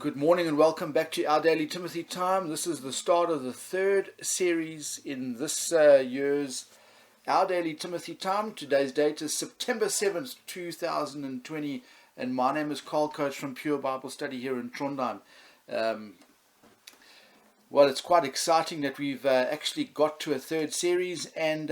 Good morning and welcome back to our Daily Timothy Time. This is the start of the third series in this year's Our Daily Timothy Time. Today's date is September 7th, 2020, and my name is Carl Coach from Pure Bible Study here in Trondheim. Well, it's quite exciting that we've actually got to a third series, and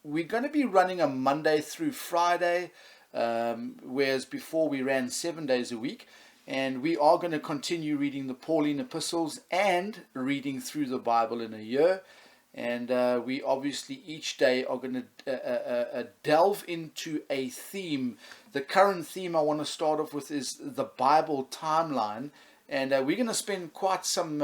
we're going to be running a Monday through Friday, whereas before we ran 7 days a week. And we are going to continue reading the Pauline epistles and reading through the Bible in a year. And we obviously each day are going to delve into a theme. The current theme I want to start off with is the Bible timeline. And we're going to spend quite some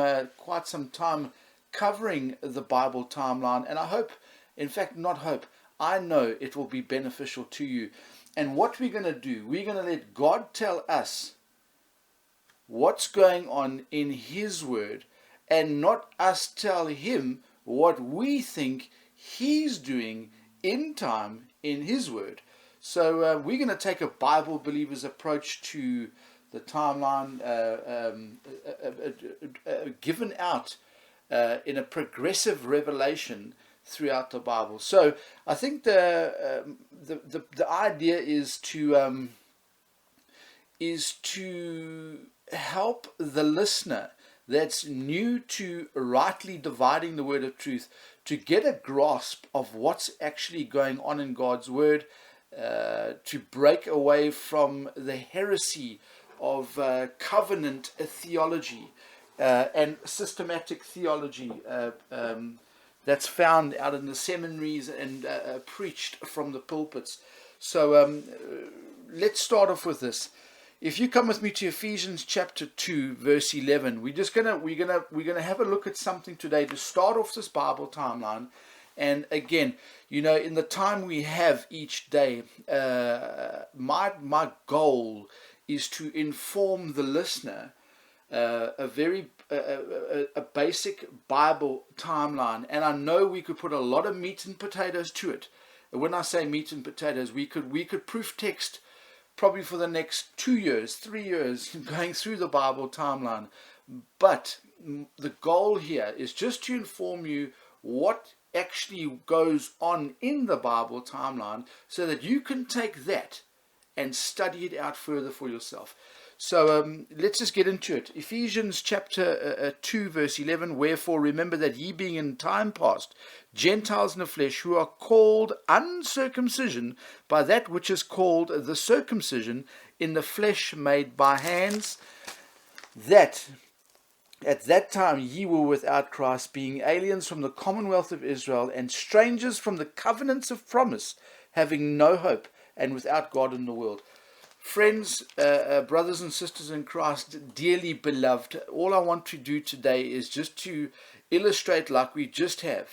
time covering the Bible timeline. And I hope, in fact, not hope, I know it will be beneficial to you. And what we're going to do, we're going to let God tell us what's going on in His Word, and not us tell Him what we think He's doing in time in His Word. So we're going to take a Bible believer's approach to the timeline given out in a progressive revelation throughout the Bible. So I think the idea is to help the listener that's new to rightly dividing the word of truth to get a grasp of what's actually going on in God's word, to break away from the heresy of covenant theology and systematic theology that's found out in the seminaries and preached from the pulpits. So let's start off with this. If you come with me to Ephesians chapter 2, verse 11, we're gonna have a look at something today to start off this Bible timeline. And again, you know, in the time we have each day, my goal is to inform the listener a basic Bible timeline. And I know we could put a lot of meat and potatoes to it. When I say meat and potatoes, we could proof text probably for the next 2 years, 3 years, going through the Bible timeline. But the goal here is just to inform you what actually goes on in the Bible timeline so that you can take that and study it out further for yourself. So let's just get into it. Ephesians chapter 2 verse 11, wherefore remember that ye being in time past Gentiles in the flesh, who are called uncircumcision by that which is called the circumcision in the flesh made by hands, that at that time ye were without Christ, being aliens from the commonwealth of Israel, and strangers from the covenants of promise, having no hope, and without God in the world. Friends, brothers and sisters in Christ, dearly beloved, all I want to do today is just to illustrate, like we just have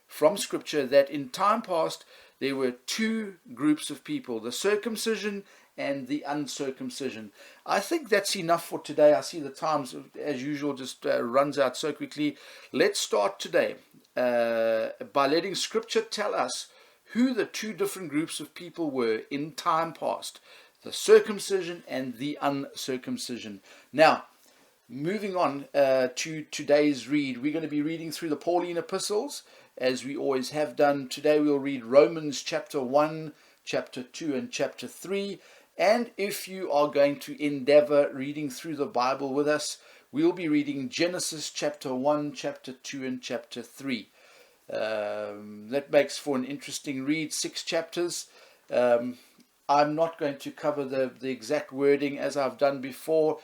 from Scripture, that in time past there were two groups of people, the circumcision and the uncircumcision. I think that's enough for today. I see the times, as usual, just runs out so quickly. Let's start today by letting Scripture tell us who the two different groups of people were in time past: the circumcision and the uncircumcision. Now, moving on to today's read, we're going to be reading through the Pauline epistles, as we always have done. Today we'll read Romans chapter 1, chapter 2, and chapter 3. And if you are going to endeavor reading through the Bible with us, we'll be reading Genesis chapter 1, chapter 2, and chapter 3. That makes for an interesting read, 6 chapters. I'm not going to cover the exact wording as I've done before,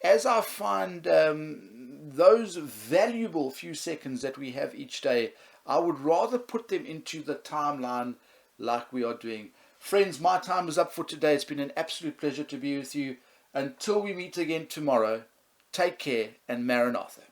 as I find those valuable few seconds that we have each day, I would rather put them into the timeline like we are doing. Friends, my time is up for today. It's been an absolute pleasure to be with you. Until we meet again tomorrow, take care and Maranatha.